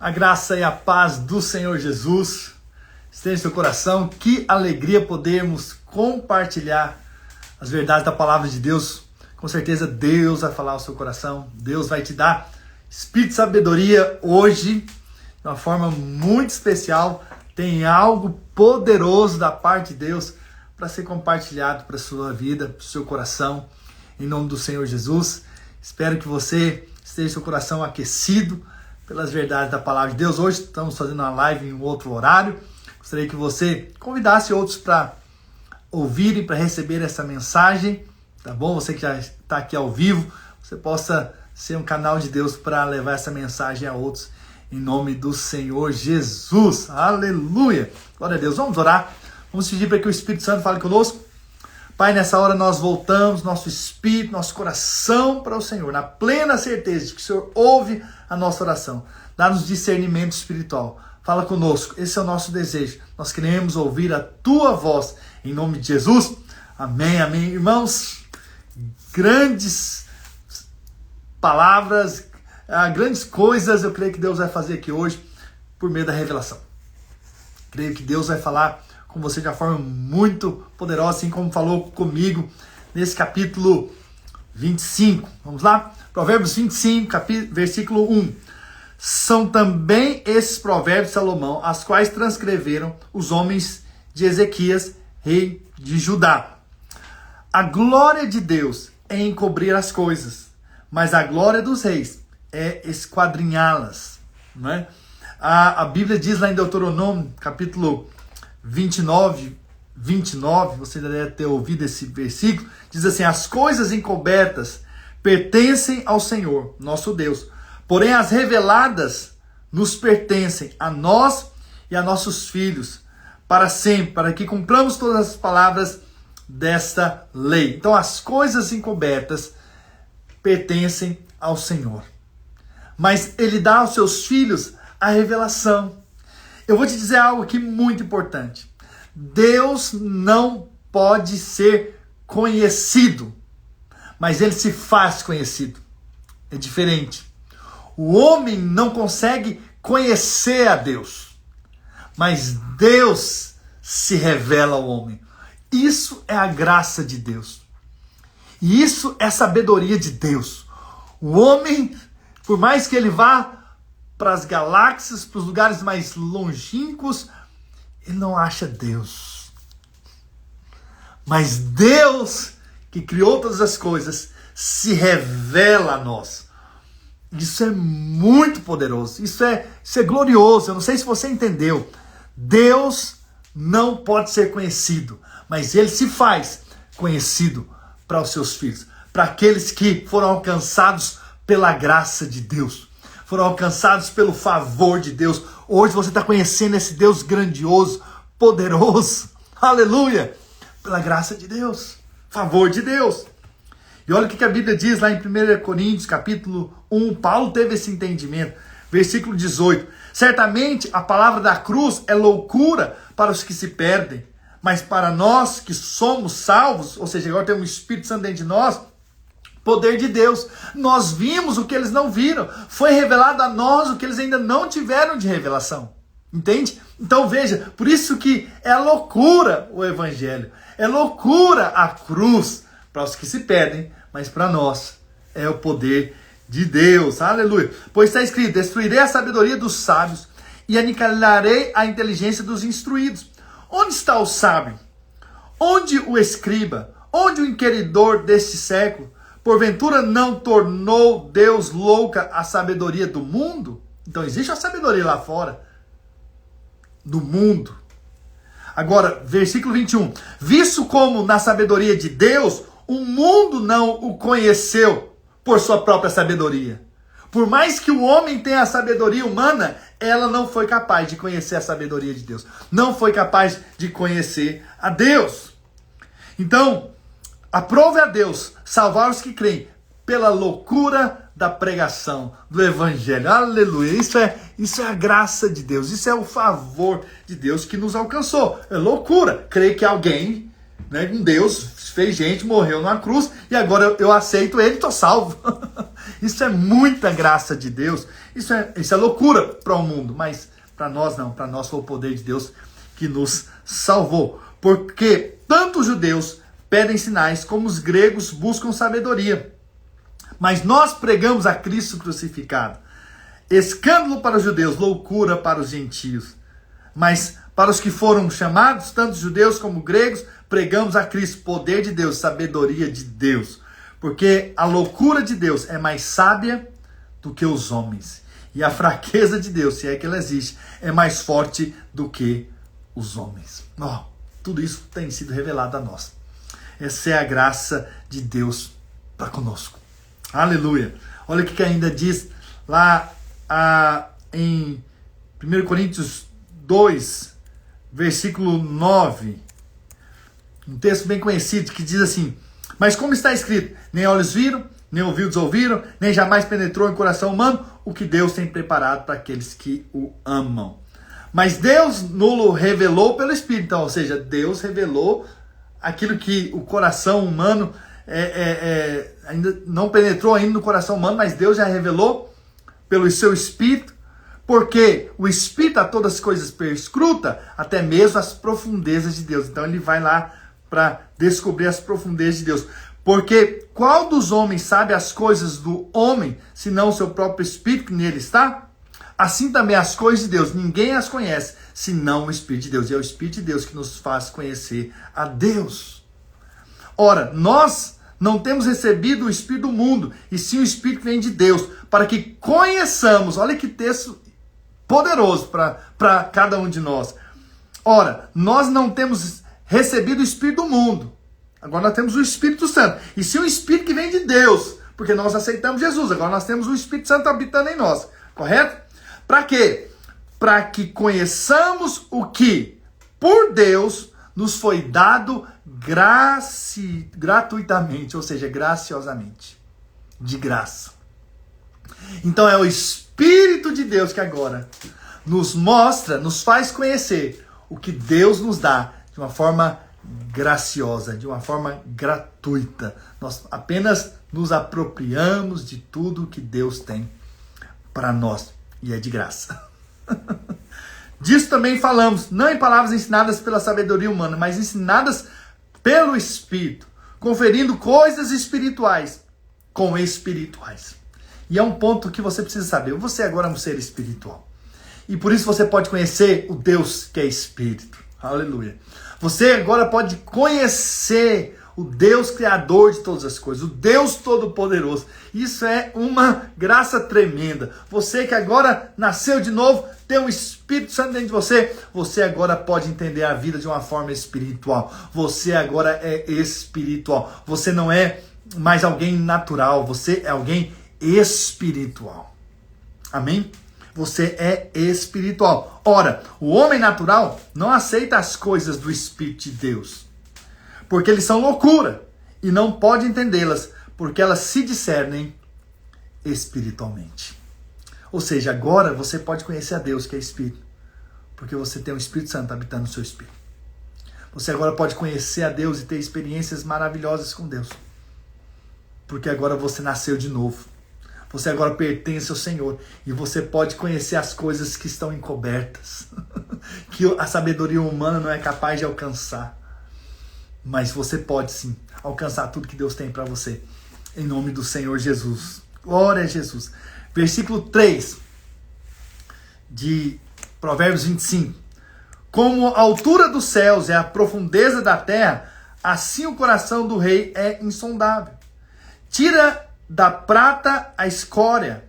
A graça e a paz do Senhor Jesus esteja em seu coração. Que alegria podermos compartilhar as verdades da palavra de Deus. Com certeza Deus vai falar ao seu coração. Deus vai te dar espírito de sabedoria hoje, de uma forma muito especial. Tem algo poderoso da parte de Deus para ser compartilhado para a sua vida, para o seu coração. Em nome do Senhor Jesus. Espero que você esteja seu coração aquecido pelas verdades da palavra de Deus. Hoje estamos fazendo uma live em um outro horário. Gostaria que você convidasse outros para ouvirem, para receber essa mensagem, tá bom? Você que já está aqui ao vivo, você possa ser um canal de Deus para levar essa mensagem a outros, em nome do Senhor Jesus. Aleluia! Glória a Deus. Vamos orar. Vamos pedir para que o Espírito Santo fale conosco. Pai, nessa hora nós voltamos nosso espírito, nosso coração para o Senhor, na plena certeza de que o Senhor ouve a nossa oração. Dá-nos discernimento espiritual. Fala conosco, esse é o nosso desejo. Nós queremos ouvir a Tua voz, em nome de Jesus. Amém, amém. Irmãos, grandes palavras, grandes coisas eu creio que Deus vai fazer aqui hoje por meio da revelação. Creio que Deus vai falar com você de uma forma muito poderosa, assim como falou comigo nesse capítulo 25. Vamos lá? Provérbios 25, versículo 1. São também esses provérbios de Salomão, as quais transcreveram os homens de Ezequias, rei de Judá. A glória de Deus é encobrir as coisas, mas a glória dos reis é esquadrinhá-las. Não é? A Bíblia diz lá em Deuteronômio, capítulo 29, você deve ter ouvido esse versículo, diz assim: as coisas encobertas pertencem ao Senhor, nosso Deus, porém as reveladas nos pertencem a nós e a nossos filhos, para sempre, para que cumpramos todas as palavras desta lei. Então as coisas encobertas pertencem ao Senhor, mas Ele dá aos seus filhos a revelação. Eu vou te dizer algo aqui muito importante. Deus não pode ser conhecido, mas Ele se faz conhecido. É diferente. O homem não consegue conhecer a Deus, mas Deus se revela ao homem. Isso é a graça de Deus. E isso é a sabedoria de Deus. O homem, por mais que ele vá para as galáxias, para os lugares mais longínquos, ele não acha Deus. Mas Deus, que criou todas as coisas, se revela a nós. Isso é muito poderoso, isso é glorioso. Eu não sei se você entendeu. Deus não pode ser conhecido, mas Ele se faz conhecido para os seus filhos, para aqueles que foram alcançados pela graça de Deus, foram alcançados pelo favor de Deus. Hoje você está conhecendo esse Deus grandioso, poderoso, aleluia, pela graça de Deus, favor de Deus. E olha o que a Bíblia diz lá em 1 Coríntios, capítulo 1, Paulo teve esse entendimento, versículo 18. Certamente a palavra da cruz é loucura para os que se perdem, mas para nós que somos salvos, ou seja, agora temos o Espírito Santo dentro de nós, poder de Deus. Nós vimos o que eles não viram. Foi revelado a nós o que eles ainda não tiveram de revelação. Entende? Então veja, por isso que é loucura o Evangelho. É loucura a cruz para os que se perdem, mas para nós é o poder de Deus. Aleluia. Pois está escrito: destruirei a sabedoria dos sábios e aniquilarei a inteligência dos instruídos. Onde está o sábio? Onde o escriba? Onde o inquiridor deste século? Porventura não tornou Deus louca a sabedoria do mundo? Então existe a sabedoria lá fora, do mundo. Agora, versículo 21. Visto como na sabedoria de Deus, o mundo não o conheceu por sua própria sabedoria. Por mais que o homem tenha a sabedoria humana, ela não foi capaz de conhecer a sabedoria de Deus. Não foi capaz de conhecer a Deus. Então, aprove a Deus salvar os que creem pela loucura da pregação do Evangelho. Aleluia. Isso é a graça de Deus. Isso é o favor de Deus que nos alcançou. É loucura crer que alguém né? Deus fez gente, morreu numa cruz, e agora eu aceito ele e estou salvo. Isso é muita graça de Deus. Isso é loucura para o mundo, mas para nós não. Para nós foi o poder de Deus que nos salvou. Porque tanto os judeus pedem sinais, como os gregos buscam sabedoria. Mas nós pregamos a Cristo crucificado. Escândalo para os judeus, loucura para os gentios. Mas para os que foram chamados, tanto judeus como gregos, pregamos a Cristo, poder de Deus, sabedoria de Deus. Porque a loucura de Deus é mais sábia do que os homens. E a fraqueza de Deus, se é que ela existe, é mais forte do que os homens. Tudo isso tem sido revelado a nós. Essa é a graça de Deus para conosco. Aleluia. Olha o que ainda diz lá em 1 Coríntios 2, versículo 9. Um texto bem conhecido que diz assim: mas como está escrito, nem olhos viram, nem ouvidos ouviram, nem jamais penetrou em coração humano o que Deus tem preparado para aqueles que o amam. Mas Deus nos revelou pelo Espírito. Então, ou seja, Deus revelou aquilo que o coração humano ainda não penetrou ainda no coração humano, mas Deus já revelou pelo seu Espírito, porque o Espírito a todas as coisas perscruta, até mesmo as profundezas de Deus. Então ele vai lá para descobrir as profundezas de Deus. Porque qual dos homens sabe as coisas do homem, senão o seu próprio Espírito que nele está? Assim também as coisas de Deus, ninguém as conhece, senão o Espírito de Deus. E é o Espírito de Deus que nos faz conhecer a Deus. Ora, nós não temos recebido o Espírito do mundo, e sim o Espírito que vem de Deus, para que conheçamos. Olha que texto poderoso para cada um de nós. Ora, nós não temos recebido o Espírito do mundo. Agora nós temos o Espírito Santo. E sim o Espírito que vem de Deus, porque nós aceitamos Jesus. Agora nós temos o Espírito Santo habitando em nós. Correto? Para quê? Para que conheçamos o que, por Deus, nos foi dado gratuitamente, ou seja, graciosamente. De graça. Então é o Espírito de Deus que agora nos mostra, nos faz conhecer o que Deus nos dá de uma forma graciosa, de uma forma gratuita. Nós apenas nos apropriamos de tudo que Deus tem para nós. E é de graça. Disso também falamos, não em palavras ensinadas pela sabedoria humana, mas ensinadas pelo Espírito, conferindo coisas espirituais com espirituais. E é um ponto que você precisa saber. Você agora é um ser espiritual. E por isso você pode conhecer o Deus que é Espírito. Aleluia. Você agora pode conhecer o Deus Criador de todas as coisas, o Deus Todo-Poderoso. Isso é uma graça tremenda. Você que agora nasceu de novo, tem um Espírito Santo dentro de você, você agora pode entender a vida de uma forma espiritual. Você agora é espiritual. Você não é mais alguém natural, você é alguém espiritual. Amém? Você é espiritual. Ora, o homem natural não aceita as coisas do Espírito de Deus, porque eles são loucura e não pode entendê-las, porque elas se discernem espiritualmente. Ou seja, agora você pode conhecer a Deus, que é Espírito, porque você tem o Espírito Santo habitando no seu Espírito. Você agora pode conhecer a Deus e ter experiências maravilhosas com Deus, porque agora você nasceu de novo. Você agora pertence ao Senhor e você pode conhecer as coisas que estão encobertas, que a sabedoria humana não é capaz de alcançar. Mas você pode sim alcançar tudo que Deus tem para você, em nome do Senhor Jesus. Glória a Jesus. Versículo 3 de Provérbios 25. Como a altura dos céus é a profundeza da terra, assim o coração do rei é insondável. Tira da prata a escória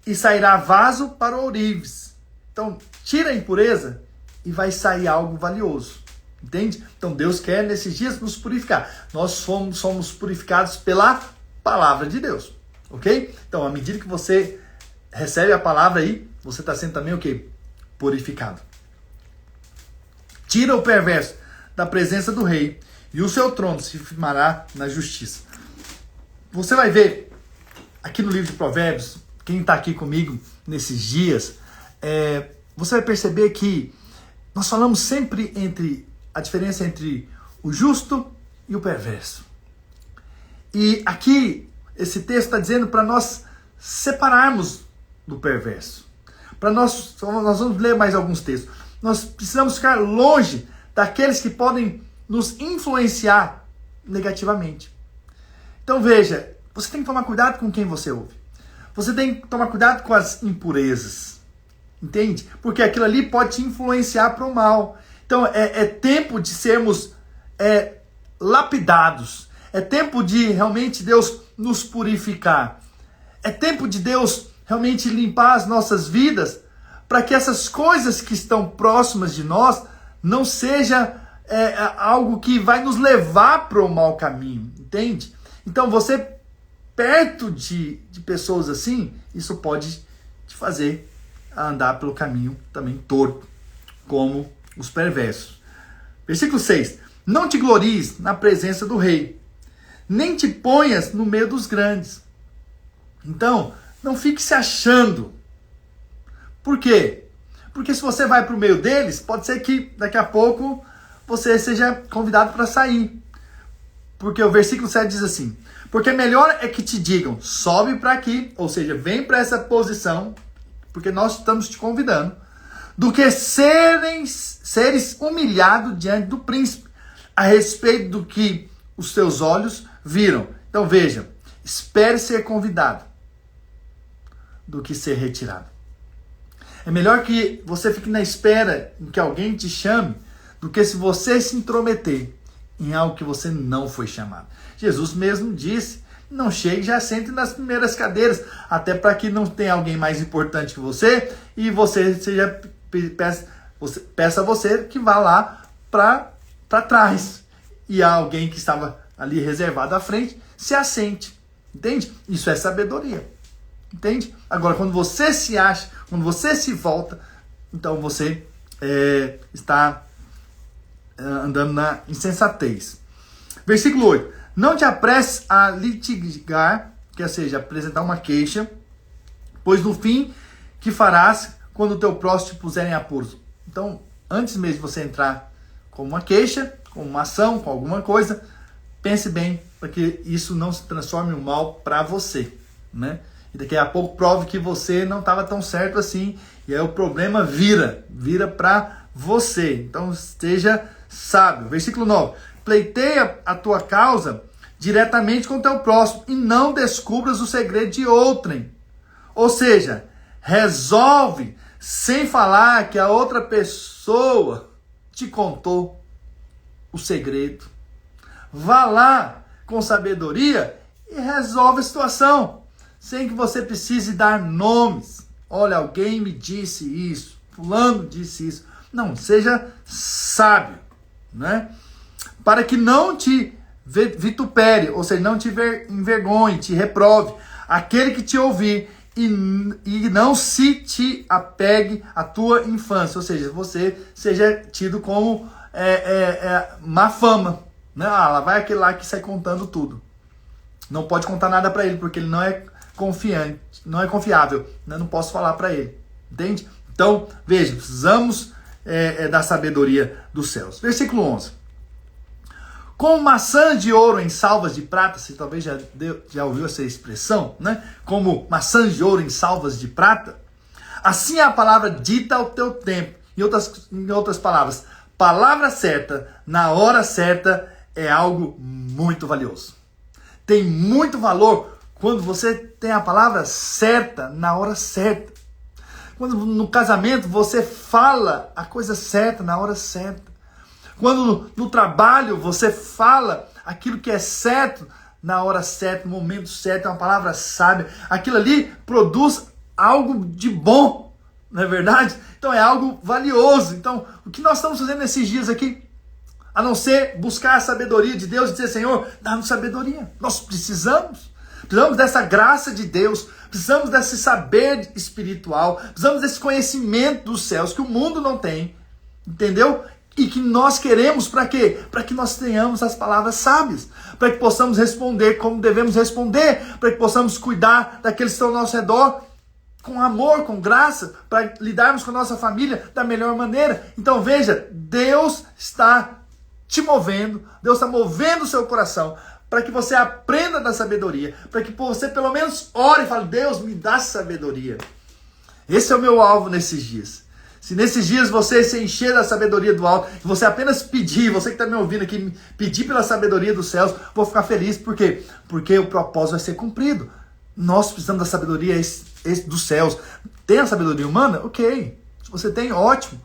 e sairá vaso para ourives. Então, tira a impureza e vai sair algo valioso. Entende? Então Deus quer nesses dias nos purificar. Nós somos purificados pela palavra de Deus. Ok? Então, à medida que você recebe a palavra aí, você está sendo também o quê? Purificado. Tira o perverso da presença do rei e o seu trono se firmará na justiça. Você vai ver aqui no livro de Provérbios, quem está aqui comigo nesses dias, você vai perceber que nós falamos sempre a diferença entre o justo e o perverso. E aqui, esse texto está dizendo para nós separarmos do perverso. Nós vamos ler mais alguns textos. Nós precisamos ficar longe daqueles que podem nos influenciar negativamente. Então veja, você tem que tomar cuidado com quem você ouve. Você tem que tomar cuidado com as impurezas. Entende? Porque aquilo ali pode te influenciar para o mal. Então é tempo de sermos lapidados. É tempo de realmente Deus nos purificar. É tempo de Deus realmente limpar as nossas vidas para que essas coisas que estão próximas de nós não seja algo que vai nos levar para o mau caminho. Entende? Então você perto de pessoas assim, isso pode te fazer andar pelo caminho também torto, como os perversos. Versículo 6. Não te glories na presença do rei, nem te ponhas no meio dos grandes. Então, não fique se achando. Por quê? Porque se você vai para o meio deles, pode ser que daqui a pouco você seja convidado para sair. Porque o versículo 7 diz assim: porque melhor é que te digam, sobe para aqui, ou seja, vem para essa posição, porque nós estamos te convidando, do que seres humilhados diante do príncipe, a respeito do que os teus olhos viram. Então veja, espere ser convidado do que ser retirado. É melhor que você fique na espera em que alguém te chame, do que se você se intrometer em algo que você não foi chamado. Jesus mesmo disse: não chegue, já sente nas primeiras cadeiras, até para que não tenha alguém mais importante que você e você peça a você que vá lá para trás. E alguém que estava ali reservado à frente se assente. Entende? Isso é sabedoria. Entende? Agora, quando você se acha, quando você se volta, então você está andando na insensatez. Versículo 8. Não te apresses a litigar, quer seja, apresentar uma queixa, pois no fim que farás quando o teu próximo te puser em apuros. Então, antes mesmo de você entrar com uma queixa, com uma ação, com alguma coisa, pense bem para que isso não se transforme em um mal para você, né? E daqui a pouco prove que você não estava tão certo assim, e aí o problema vira para você. Então, esteja sábio. Versículo 9. Pleiteia a tua causa diretamente com o teu próximo e não descubras o segredo de outrem. Ou seja, resolve sem falar que a outra pessoa te contou o segredo. Vá lá com sabedoria e resolve a situação, sem que você precise dar nomes. Olha, alguém me disse isso, fulano disse isso. Não, seja sábio, né? Para que não te vitupere, ou seja, não te envergonhe, te reprove aquele que te ouvir e não se te apegue à tua infância, ou seja, você seja tido como má fama, né? Lá vai aquele lá que sai contando tudo. Não pode contar nada para ele, porque ele não é confiante, não é confiável, né? Não posso falar para ele, entende? Então, veja, precisamos da sabedoria dos céus. Versículo 11. Com maçã de ouro em salvas de prata, você talvez já ouviu essa expressão, né? Como maçã de ouro em salvas de prata, assim é a palavra dita ao teu tempo. Em outras palavras, palavra certa, na hora certa, é algo muito valioso. Tem muito valor quando você tem a palavra certa, na hora certa. Quando no casamento você fala a coisa certa, na hora certa. Quando no trabalho você fala aquilo que é certo, na hora certa, no momento certo, é uma palavra sábia. Aquilo ali produz algo de bom, não é verdade? Então é algo valioso. Então, o que nós estamos fazendo nesses dias aqui? A não ser buscar a sabedoria de Deus e dizer: Senhor, dá-nos sabedoria. Nós precisamos dessa graça de Deus, precisamos desse saber espiritual, precisamos desse conhecimento dos céus que o mundo não tem, entendeu? E que nós queremos para quê? Para que nós tenhamos as palavras sábias, para que possamos responder como devemos responder, para que possamos cuidar daqueles que estão ao nosso redor com amor, com graça, para lidarmos com a nossa família da melhor maneira. Então veja, Deus está te movendo, Deus está movendo o seu coração para que você aprenda da sabedoria, para que você pelo menos ore e fale, Deus, me dá sabedoria. Esse é o meu alvo nesses dias. Se nesses dias você se encher da sabedoria do alto, e você apenas pedir, você que está me ouvindo aqui, pedir pela sabedoria dos céus, vou ficar feliz. Por quê? Porque o propósito vai ser cumprido. Nós precisamos da sabedoria dos céus. Tem a sabedoria humana? Ok. Se você tem, ótimo.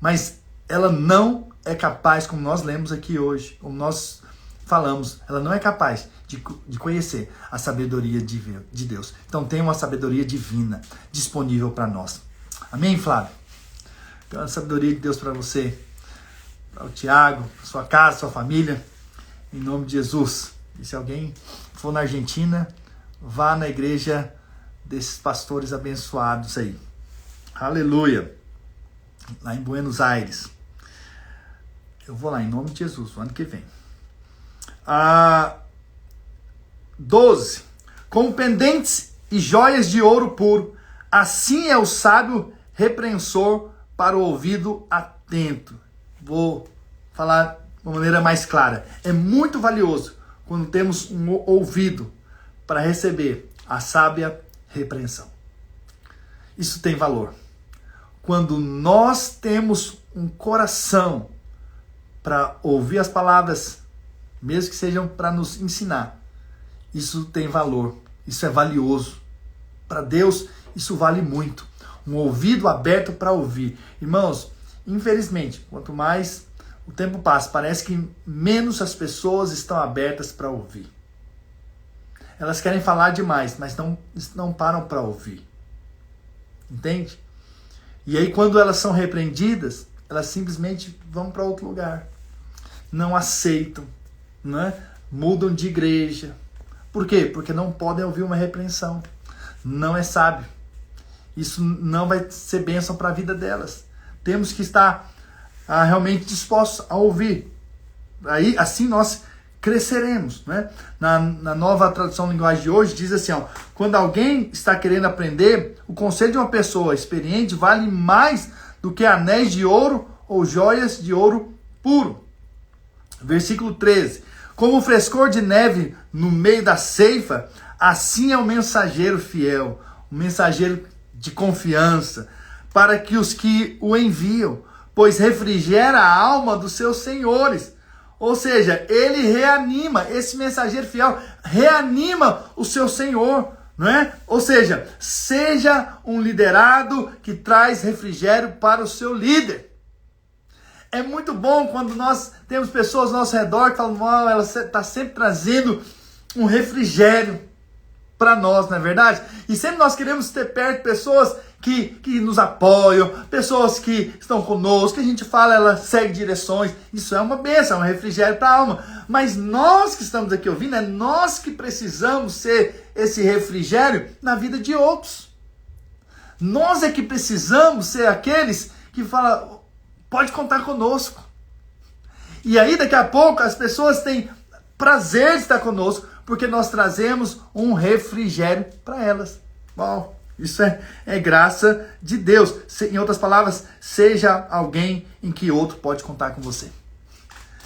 Mas ela não é capaz, como nós lemos aqui hoje, como nós falamos, ela não é capaz de conhecer a sabedoria de Deus. Então tem uma sabedoria divina disponível para nós. Amém, Flávio? Então a sabedoria de Deus para você, para o Tiago, para sua casa, sua família, em nome de Jesus. E se alguém for na Argentina, vá na igreja desses pastores abençoados aí. Aleluia! Lá em Buenos Aires. Eu vou lá em nome de Jesus, o ano que vem. 12. Com pendentes e joias de ouro puro, assim é o sábio repreensor para o ouvido atento. Vou falar de uma maneira mais clara. É muito valioso quando temos um ouvido para receber a sábia repreensão. Isso tem valor. Quando nós temos um coração para ouvir as palavras, mesmo que sejam para nos ensinar, isso tem valor, isso é valioso. Para Deus, isso vale muito. Um ouvido aberto para ouvir. Irmãos, infelizmente, quanto mais o tempo passa, parece que menos as pessoas estão abertas para ouvir. Elas querem falar demais, mas não param para ouvir. Entende? E aí, quando elas são repreendidas, elas simplesmente vão para outro lugar. Não aceitam, né? Mudam de igreja. Por quê? Porque não podem ouvir uma repreensão. Não é sábio. Isso não vai ser bênção para a vida delas. Temos que estar realmente dispostos a ouvir. Aí, assim nós cresceremos, né? Na nova tradução linguagem de hoje diz assim, ó, quando alguém está querendo aprender, o conselho de uma pessoa experiente vale mais do que anéis de ouro ou joias de ouro puro. Versículo 13. Como o frescor de neve no meio da ceifa, assim é o mensageiro fiel, o mensageiro de confiança, para que os que o enviam, pois refrigera a alma dos seus senhores. Ou seja, ele reanima, esse mensageiro fiel reanima o seu senhor, não é? Ou seja, seja um liderado que traz refrigério para o seu líder. É muito bom quando nós temos pessoas ao nosso redor que falam, ela está sempre trazendo um refrigério para nós, não é verdade? E sempre nós queremos ter perto pessoas que nos apoiam, pessoas que estão conosco, que a gente fala, ela segue direções. Isso é uma bênção, é um refrigério para a alma. Mas nós que estamos aqui ouvindo, é nós que precisamos ser esse refrigério na vida de outros. Nós é que precisamos ser aqueles que falam, pode contar conosco. E aí daqui a pouco as pessoas têm prazer de estar conosco, porque nós trazemos um refrigério para elas. Bom, isso é graça de Deus. Em outras palavras, seja alguém em que outro pode contar com você.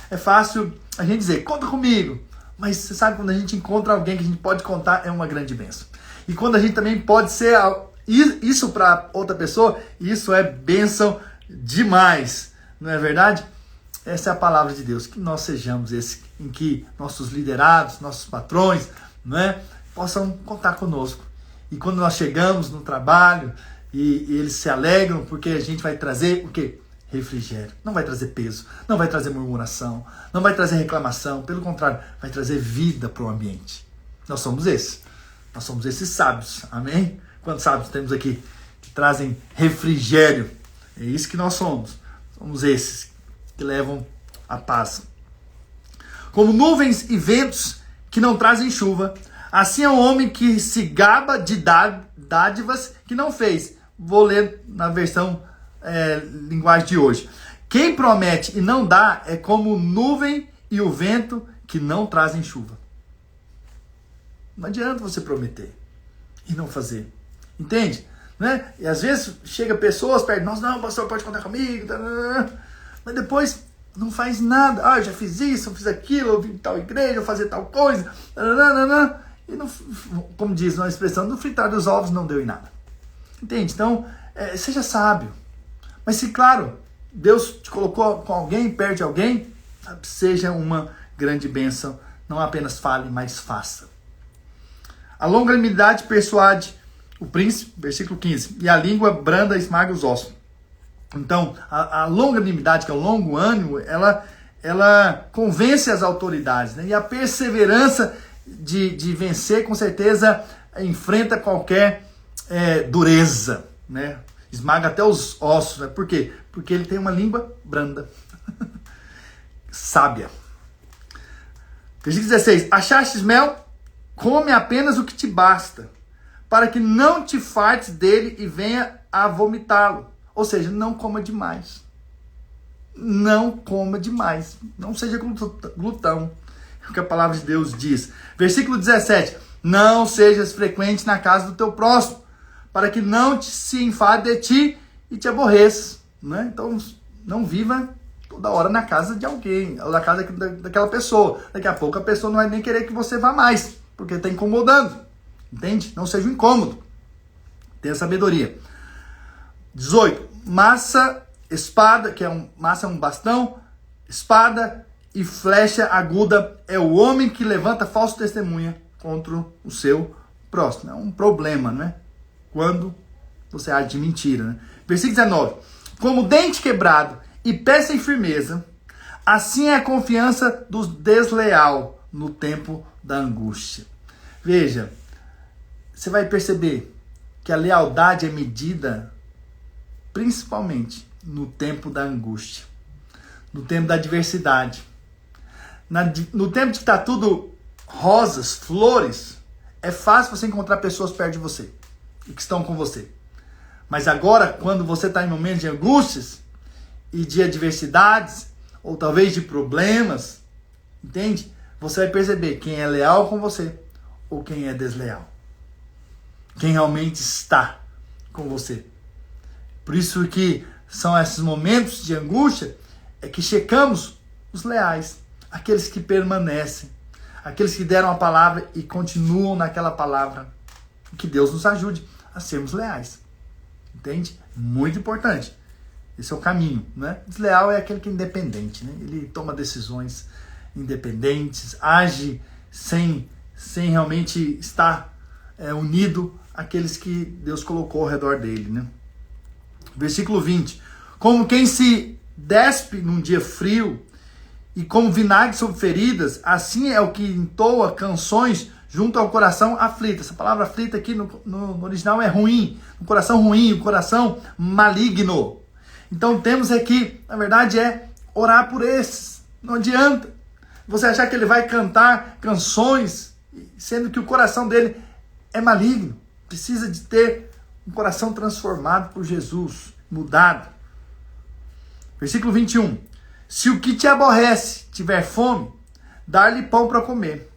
É fácil a gente dizer, conta comigo. Mas você sabe, quando a gente encontra alguém que a gente pode contar, é uma grande bênção. E quando a gente também pode ser isso para outra pessoa, isso é bênção demais. Não é verdade? Essa é a palavra de Deus. Que nós sejamos esse em que nossos liderados, nossos patrões, não é, possam contar conosco. E quando nós chegamos no trabalho e eles se alegram porque a gente vai trazer o quê? Refrigério. Não vai trazer peso, não vai trazer murmuração, não vai trazer reclamação. Pelo contrário, vai trazer vida para o ambiente. Nós somos esses. Nós somos esses sábios. Amém? Quantos sábios temos aqui que trazem refrigério? É isso que nós somos. Somos esses que levam a paz. Como nuvens e ventos que não trazem chuva, assim é o homem que se gaba de dádivas que não fez. Vou ler na versão linguagem de hoje. Quem promete e não dá é como nuvem e o vento que não trazem chuva. Não adianta você prometer e não fazer. Entende? Né? E às vezes chega pessoas perto de nós, não, pastor, pode contar comigo. Mas depois não faz nada. Ah, eu já fiz isso, eu fiz aquilo, eu vim em tal igreja, eu fazia tal coisa. Nananana, e não, como diz uma expressão, no fritar dos ovos não deu em nada. Entende? Então, seja sábio. Mas se, claro, Deus te colocou com alguém, perto de alguém, sabe, seja uma grande bênção. Não apenas fale, mas faça. A longanimidade persuade o príncipe, versículo 15. E a língua branda esmaga os ossos. Então, a longanimidade, que é o longo ânimo, ela convence as autoridades, né? E a perseverança de vencer, com certeza, enfrenta qualquer dureza, né? Esmaga até os ossos, né? Por quê? Porque ele tem uma língua branda. Sábia. Versículo 16. Achastes mel? Come apenas o que te basta, para que não te fartes dele e venha a vomitá-lo. Ou seja, não coma demais. Não coma demais. Não seja glutão. É o que a palavra de Deus diz. Versículo 17. Não sejas frequente na casa do teu próximo, para que não se enfade de ti e te aborreça. Né? Então, não viva toda hora na casa de alguém, ou na casa daquela pessoa. Daqui a pouco a pessoa não vai nem querer que você vá mais, porque está incomodando. Entende? Não seja um incômodo. Tenha sabedoria. 18. Massa, espada, que massa é um bastão, espada e flecha aguda é o homem que levanta falso testemunha contra o seu próximo. É um problema, né? Quando você age de mentira, né? Versículo 19. Como dente quebrado e pé sem firmeza, assim é a confiança do desleal no tempo da angústia. Veja, você vai perceber que a lealdade é medida principalmente no tempo da angústia, no tempo da adversidade. No tempo de que está tudo rosas, flores, é fácil você encontrar pessoas perto de você e que estão com você. Mas agora, quando você está em momentos de angústias e de adversidades, ou talvez de problemas, entende? Você vai perceber quem é leal com você ou quem é desleal. Quem realmente está com você. Por isso que são esses momentos de angústia que checamos os leais, aqueles que permanecem, aqueles que deram a palavra e continuam naquela palavra. Que Deus nos ajude a sermos leais. Entende? Muito importante. Esse é o caminho, né? Desleal é aquele que é independente, né? Ele toma decisões independentes, age sem realmente estar unido àqueles que Deus colocou ao redor dele, né? Versículo 20. Como quem se despe num dia frio e como vinagre sobre feridas, assim é o que entoa canções junto ao coração aflito. Essa palavra aflita aqui no original é ruim. O coração ruim, o coração maligno. Então temos aqui, na verdade, orar por esses. Não adianta você achar que ele vai cantar canções, sendo que o coração dele é maligno. Precisa de ter um coração transformado por Jesus, mudado. Versículo 21. Se o que te aborrece tiver fome, dá-lhe pão para comer.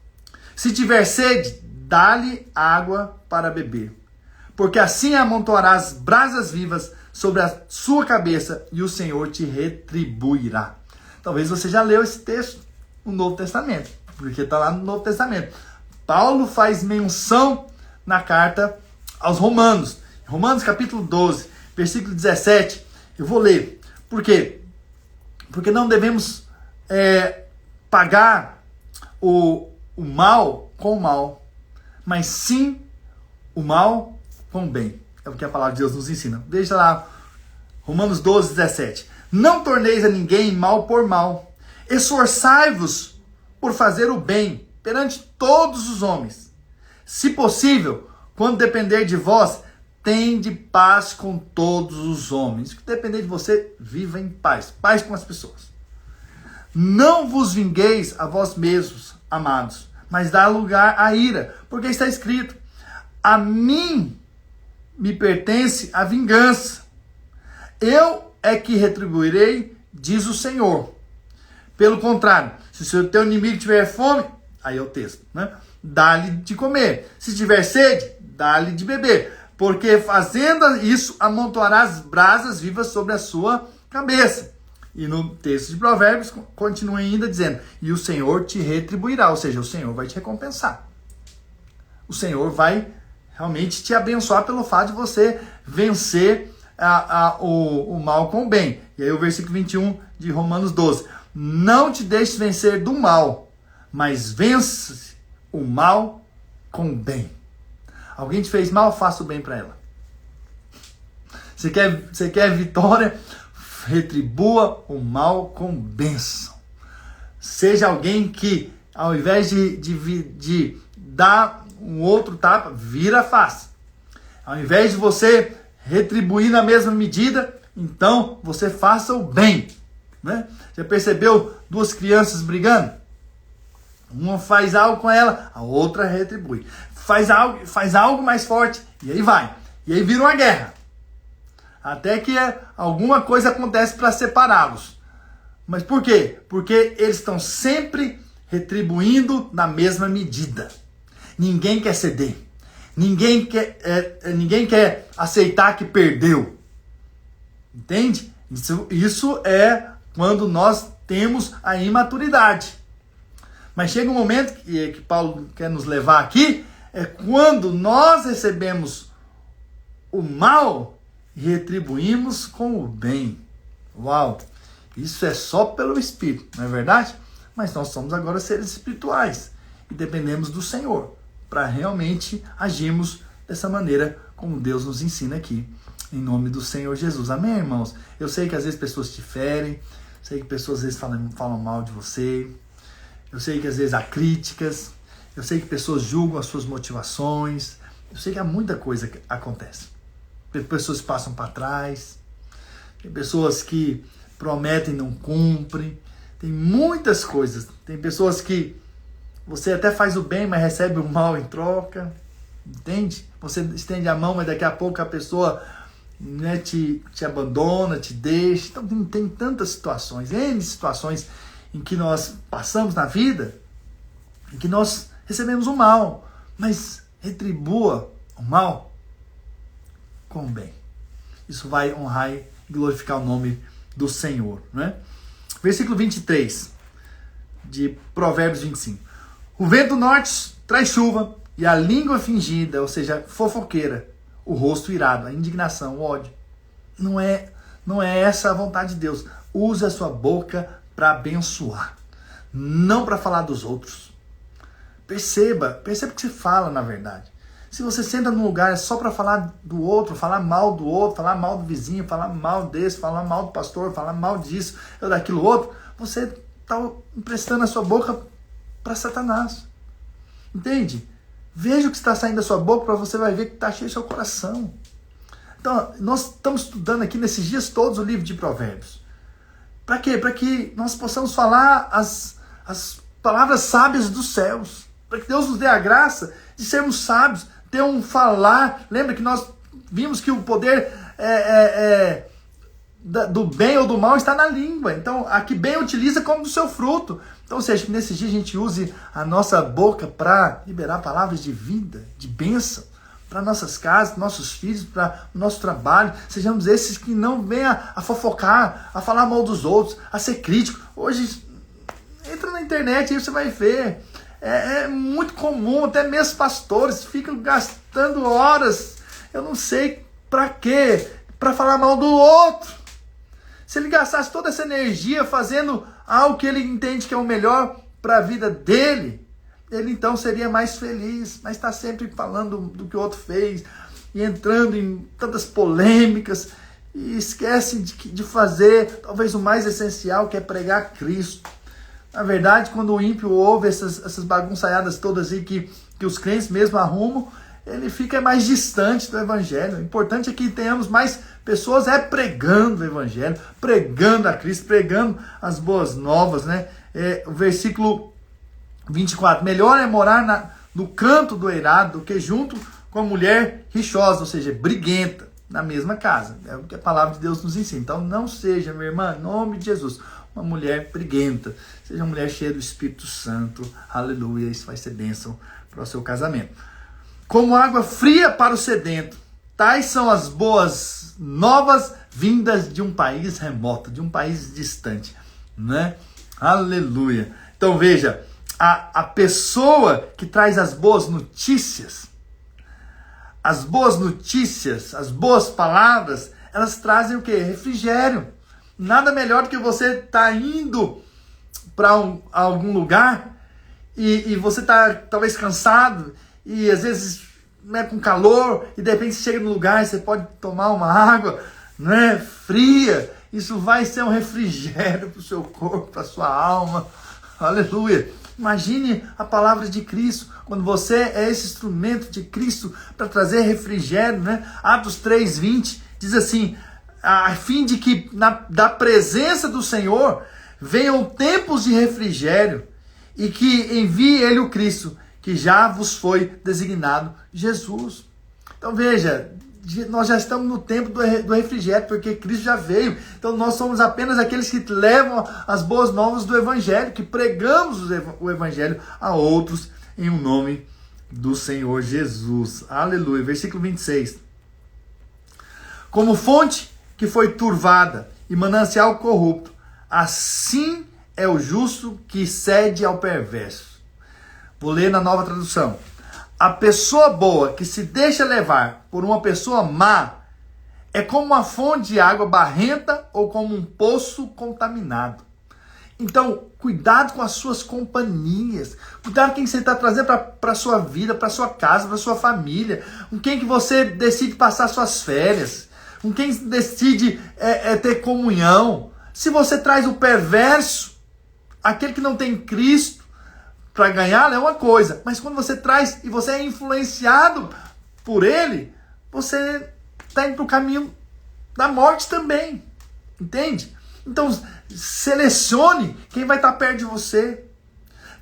Se tiver sede, dá-lhe água para beber. Porque assim amontoarás brasas vivas sobre a sua cabeça e o Senhor te retribuirá. Talvez você já leu esse texto no Novo Testamento, porque está lá no Novo Testamento. Paulo faz menção na carta aos Romanos. Romanos capítulo 12, versículo 17. Eu vou ler. Por quê? Porque não devemos pagar o mal com o mal, mas sim o mal com o bem. É o que a palavra de Deus nos ensina. Veja lá, Romanos 12, 17. Não torneis a ninguém mal por mal. Esforçai-vos por fazer o bem perante todos os homens. Se possível, quando depender de vós, tende paz com todos os homens. Se depender de você, viva em paz. Paz com as pessoas. Não vos vingueis a vós mesmos, amados, mas dá lugar à ira, porque está escrito: a mim me pertence a vingança. Eu é que retribuirei, diz o Senhor. Pelo contrário, se o teu inimigo tiver fome, aí é o texto, né? Dá-lhe de comer. Se tiver sede, dá-lhe de beber. Porque fazendo isso, amontoarás brasas vivas sobre a sua cabeça. E no texto de Provérbios, continua ainda dizendo, e o Senhor te retribuirá, ou seja, o Senhor vai te recompensar. O Senhor vai realmente te abençoar pelo fato de você vencer o mal com o bem. E aí o versículo 21 de Romanos 12. Não te deixes vencer do mal, mas vence o mal com o bem. Alguém te fez mal, faça o bem para ela. Você quer vitória? Retribua o mal com bênção. Seja alguém que, ao invés de dar um outro tapa, vira a face. Ao invés de você retribuir na mesma medida, então você faça o bem. Né? Já percebeu duas crianças brigando? Uma faz algo com ela, a outra retribui. Faz algo mais forte, e aí vai. E aí vira uma guerra. Até que alguma coisa acontece para separá-los. Mas por quê? Porque eles estão sempre retribuindo na mesma medida. Ninguém quer ceder. Ninguém quer aceitar que perdeu. Entende? Isso é quando nós temos a imaturidade. Mas chega um momento que Paulo quer nos levar aqui, é quando nós recebemos o mal e retribuímos com o bem. Uau! Isso é só pelo Espírito, não é verdade? Mas nós somos agora seres espirituais e dependemos do Senhor para realmente agirmos dessa maneira como Deus nos ensina aqui, em nome do Senhor Jesus. Amém, irmãos? Eu sei que às vezes pessoas te ferem, sei que pessoas às vezes falam mal de você, eu sei que às vezes há críticas, eu sei que pessoas julgam as suas motivações, eu sei que há muita coisa que acontece. Tem pessoas que passam para trás, tem pessoas que prometem e não cumprem, tem muitas coisas. Tem pessoas que você até faz o bem, mas recebe o mal em troca, entende? Você estende a mão, mas daqui a pouco a pessoa, né, te abandona, te deixa. Então tem tantas situações, N situações em que nós passamos na vida, em que nós recebemos o mal, mas retribua o mal com o bem. Isso vai honrar e glorificar o nome do Senhor, né? Versículo 23 de Provérbios 25. O vento norte traz chuva e a língua fingida, ou seja, fofoqueira, o rosto irado, a indignação, o ódio. Não é essa a vontade de Deus. Use a sua boca para abençoar, não para falar dos outros. Perceba o que você fala, na verdade. Se você senta num lugar só para falar do outro, falar mal do outro, falar mal do vizinho, falar mal desse, falar mal do pastor, falar mal disso ou daquilo outro, você está emprestando a sua boca para Satanás. Entende? Veja o que está saindo da sua boca, para você vai ver que está cheio do seu coração. Então, nós estamos estudando aqui nesses dias todos o livro de Provérbios. Para quê? Para que nós possamos falar as palavras sábias dos céus. Para que Deus nos dê a graça de sermos sábios, ter um falar. Lembra que nós vimos que o poder do bem ou do mal está na língua. Então, a que bem utiliza como do seu fruto. Então, ou seja, que nesse dia a gente use a nossa boca para liberar palavras de vida, de bênção, para nossas casas, nossos filhos, para o nosso trabalho. Sejamos esses que não venham a fofocar, a falar mal dos outros, a ser crítico. Hoje, entra na internet e você vai ver. É muito comum, até mesmo pastores ficam gastando horas, eu não sei para quê, para falar mal do outro. Se ele gastasse toda essa energia fazendo algo que ele entende que é o melhor para a vida dele, ele então seria mais feliz, mas está sempre falando do que o outro fez, e entrando em tantas polêmicas, e esquece de fazer talvez o mais essencial, que é pregar Cristo. Na verdade, quando o ímpio ouve essas bagunçaiadas todas aí que os crentes mesmo arrumam, ele fica mais distante do evangelho. O importante é que tenhamos mais pessoas pregando o evangelho, pregando a Cristo, pregando as boas novas, né? O versículo 24. Melhor é morar no canto do eirado do que junto com a mulher rixosa, ou seja, briguenta, na mesma casa. É o que a palavra de Deus nos ensina. Então não seja, minha irmã, em nome de Jesus, uma mulher briguenta. Seja uma mulher cheia do Espírito Santo. Aleluia. Isso vai ser bênção para o seu casamento. Como água fria para o sedento, tais são as boas novas vindas de um país remoto, de um país distante, né? Aleluia. Então veja, a pessoa que traz as boas notícias, as boas palavras, elas trazem o quê? Refrigério. Nada melhor do que você estar indo para algum lugar e você está talvez cansado e às vezes, né, com calor, e de repente você chega no lugar e você pode tomar uma água, né, fria. Isso vai ser um refrigério para o seu corpo, para a sua alma. Aleluia. Imagine a palavra de Cristo, quando você é esse instrumento de Cristo para trazer refrigério, né? Atos 3:20 diz assim: a fim de que da presença do Senhor venham tempos de refrigério e que envie Ele o Cristo, que já vos foi designado Jesus. Então veja, nós já estamos no tempo do refrigério, porque Cristo já veio. Então nós somos apenas aqueles que levam as boas novas do Evangelho, que pregamos o Evangelho a outros em um nome do Senhor Jesus. Aleluia. Versículo 26. Como fonte que foi turvada e manancial corrupto, assim é o justo que cede ao perverso. Vou ler na Nova Tradução. A pessoa boa que se deixa levar por uma pessoa má é como uma fonte de água barrenta ou como um poço contaminado. Então, cuidado com as suas companhias. Cuidado com quem você está trazendo para a sua vida, para a sua casa, para a sua família. Com quem que você decide passar suas férias. Com quem decide ter comunhão. Se você traz o perverso, aquele que não tem Cristo, para ganhar é uma coisa, mas quando você traz e você é influenciado por ele, você está indo para o caminho da morte também, entende? Então selecione quem vai estar perto de você,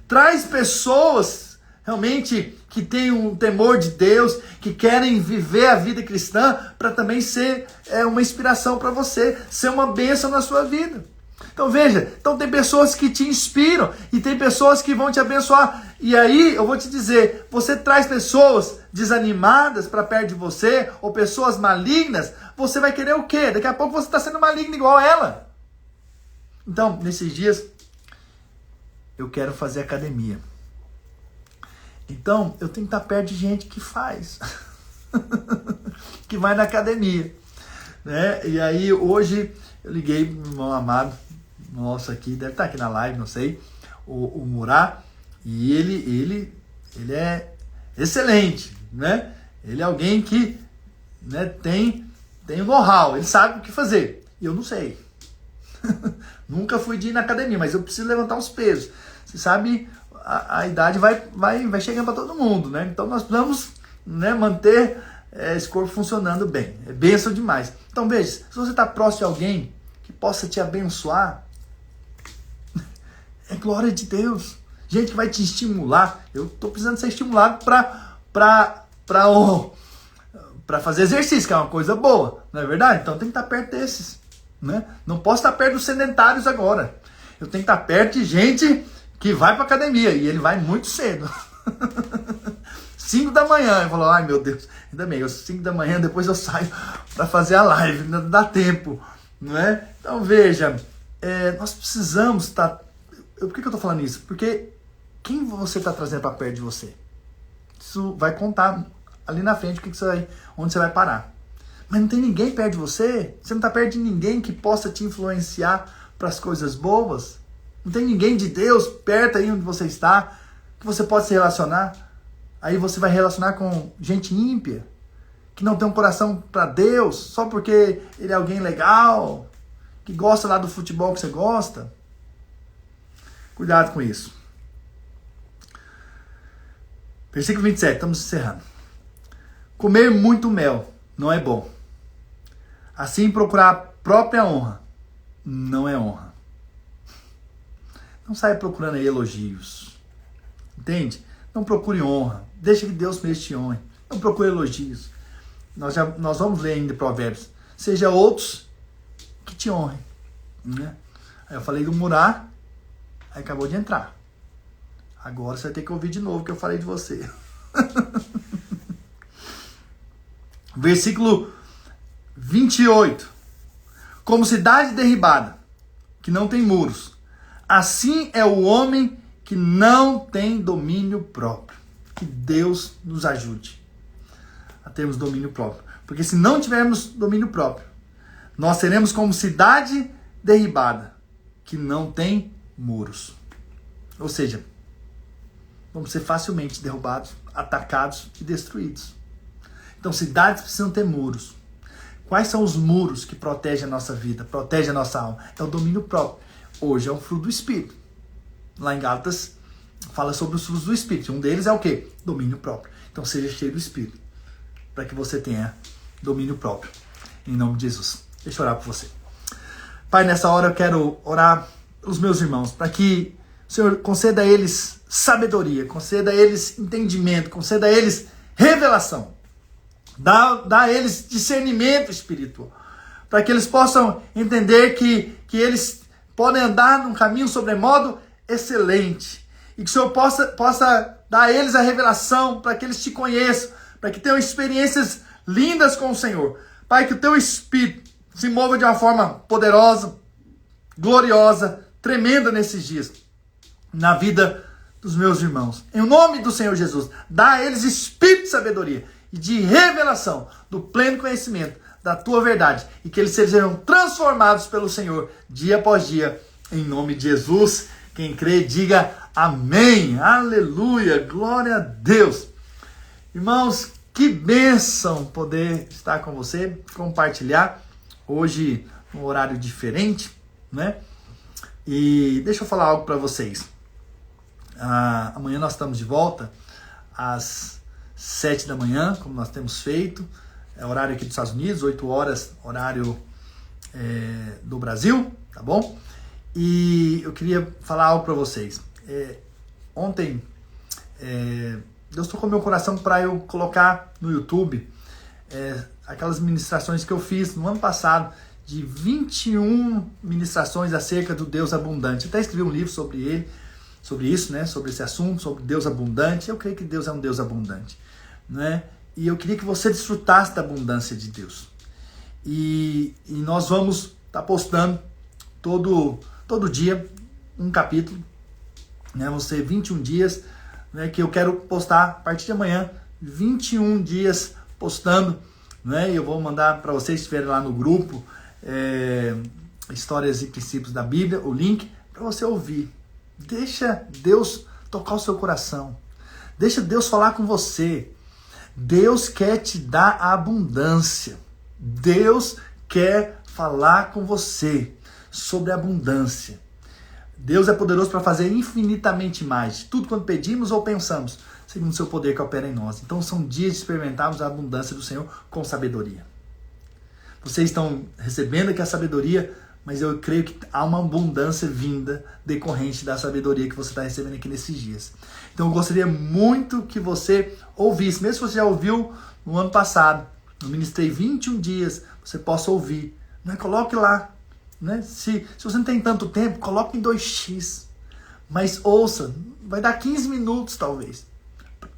traz pessoas realmente que têm um temor de Deus, que querem viver a vida cristã, para também ser uma inspiração para você, ser uma bênção na sua vida. Então veja, tem pessoas que te inspiram e tem pessoas que vão te abençoar. E aí eu vou te dizer, você traz pessoas desanimadas para perto de você, ou pessoas malignas, você vai querer o quê? Daqui a pouco você está sendo maligno igual ela. Então, nesses dias, eu quero fazer academia. Então, eu tenho que estar perto de gente que faz, que vai na academia, né? E aí hoje eu liguei pro meu irmão amado, nossa, aqui, deve estar aqui na live, não sei, o Murá, e ele é excelente, né? Ele é alguém que, né, tem o know-how, ele sabe o que fazer, e eu não sei. Nunca fui de ir na academia, mas eu preciso levantar uns pesos. Você sabe, a idade vai chegando para todo mundo, né? Então nós precisamos, né, manter esse corpo funcionando bem. É bênção demais. Então veja, se você está próximo de alguém que possa te abençoar, é glória de Deus. Gente que vai te estimular. Eu estou precisando ser estimulado para fazer exercício, que é uma coisa boa, não é verdade? Então tem que estar perto desses, né? Não posso estar perto dos sedentários agora. Eu tenho que estar perto de gente que vai para academia, e ele vai muito cedo. 5 da manhã, ele falou, ai meu Deus, ainda bem, 5 da manhã, depois eu saio para fazer a live, não dá tempo, não é? Então veja, nós precisamos estar... Por que eu estou falando isso? Porque quem você está trazendo para perto de você? Isso vai contar ali na frente onde você vai parar. Mas não tem ninguém perto de você? Você não está perto de ninguém que possa te influenciar para as coisas boas? Não tem ninguém de Deus perto aí onde você está, que você pode se relacionar? Aí você vai relacionar com gente ímpia, que não tem um coração para Deus, só porque ele é alguém legal, que gosta lá do futebol que você gosta. Cuidado com isso. Versículo 27, estamos encerrando. Comer muito mel não é bom. Assim procurar a própria honra não é honra. Não saia procurando aí elogios. Entende? Não procure honra. Deixa que Deus mesmo te honre. Não procure elogios. Nós vamos ler ainda Provérbios. Seja outros que te honrem. Né? Aí eu falei do Murá, aí acabou de entrar. Agora você vai ter que ouvir de novo o que eu falei de você. Versículo 28. como cidade derribada, que não tem muros, assim é o homem que não tem domínio próprio. Que Deus nos ajude a termos domínio próprio. Porque se não tivermos domínio próprio, nós seremos como cidade derribada, que não tem muros. Ou seja, vamos ser facilmente derrubados, atacados e destruídos. Então, cidades precisam ter muros. Quais são os muros que protegem a nossa vida, protegem a nossa alma? É o domínio próprio. Hoje é o fruto do Espírito. Lá em Gálatas, fala sobre os frutos do Espírito. Um deles é o quê? Domínio próprio. Então, seja cheio do Espírito, para que você tenha domínio próprio. Em nome de Jesus. Deixa eu orar por você. Pai, nessa hora eu quero orar pelos meus irmãos, para que o Senhor conceda a eles sabedoria, conceda a eles entendimento, conceda a eles revelação. Dá a eles discernimento espiritual, para que eles possam entender que eles podem andar num caminho sobremodo excelente, e que o Senhor possa dar a eles a revelação, para que eles te conheçam, para que tenham experiências lindas com o Senhor. Pai, que o teu Espírito se mova de uma forma poderosa, gloriosa, tremenda nesses dias, na vida dos meus irmãos. Em nome do Senhor Jesus, dá a eles espírito de sabedoria e de revelação do pleno conhecimento da tua verdade, e que eles sejam transformados pelo Senhor dia após dia, em nome de Jesus. Quem crê, diga amém, aleluia, glória a Deus. Irmãos, que bênção poder estar com você, compartilhar hoje num horário diferente, né? E deixa eu falar algo para vocês. Amanhã nós estamos de volta às 7 da manhã, como nós temos feito. É horário aqui dos Estados Unidos, 8 horas, horário do Brasil, tá bom? E eu queria falar algo para vocês. Ontem, Deus tocou meu coração para eu colocar no YouTube aquelas ministrações que eu fiz no ano passado, de 21 ministrações acerca do Deus abundante. Eu até escrevi um livro sobre ele, sobre isso, né? Sobre esse assunto, sobre Deus abundante. Eu creio que Deus é um Deus abundante, né? E eu queria que você desfrutasse da abundância de Deus. E nós vamos estar postando todo dia um capítulo, né? Vão ser 21 dias, né? Que eu quero postar a partir de amanhã, 21 dias postando, né? E eu vou mandar para vocês, se estiverem lá no grupo, Histórias e Princípios da Bíblia, o link para você ouvir. Deixa Deus tocar o seu coração. Deixa Deus falar com você. Deus quer te dar a abundância. Deus quer falar com você sobre a abundância. Deus é poderoso para fazer infinitamente mais de tudo quanto pedimos ou pensamos, segundo o seu poder que opera em nós. Então são dias de experimentarmos a abundância do Senhor com sabedoria. Vocês estão recebendo aqui a sabedoria, mas eu creio que há uma abundância vinda decorrente da sabedoria que você está recebendo aqui nesses dias. Então eu gostaria muito que você ouvisse, mesmo se você já ouviu no ano passado, eu ministrei 21 dias, você possa ouvir, né? Coloque lá, né? Se você não tem tanto tempo, coloque em 2x, mas ouça, vai dar 15 minutos talvez,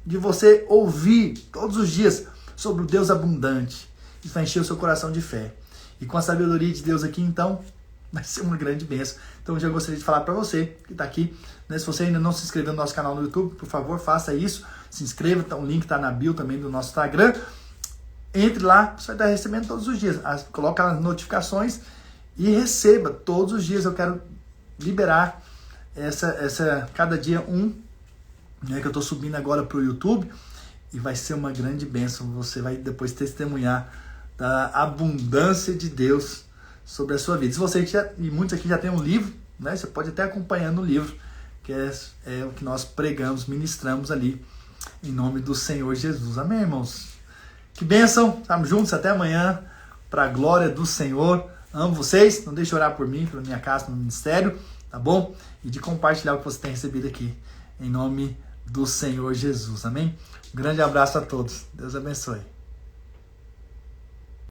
de você ouvir todos os dias sobre o Deus abundante. Isso vai encher o seu coração de fé. E com a sabedoria de Deus aqui, então, vai ser uma grande bênção. Então eu já gostaria de falar para você que está aqui, né? Se você ainda não se inscreveu no nosso canal no YouTube, por favor, faça isso. Se inscreva, o link está na bio também do nosso Instagram. Entre lá, você vai estar recebendo todos os dias. Coloque as notificações e receba todos os dias. Eu quero liberar cada dia né, que eu estou subindo agora para o YouTube. E vai ser uma grande bênção. Você vai depois testemunhar da abundância de Deus sobre a sua vida. Se você e muitos aqui já tem um livro, né? Você pode até acompanhar no livro, que é o que nós pregamos, ministramos ali, em nome do Senhor Jesus. Amém, irmãos? Que bênção, estamos juntos até amanhã, para a glória do Senhor. Amo vocês, não deixe de orar por mim, pela minha casa, no ministério, tá bom? E de compartilhar o que você tem recebido aqui, em nome do Senhor Jesus. Amém? Um grande abraço a todos. Deus abençoe.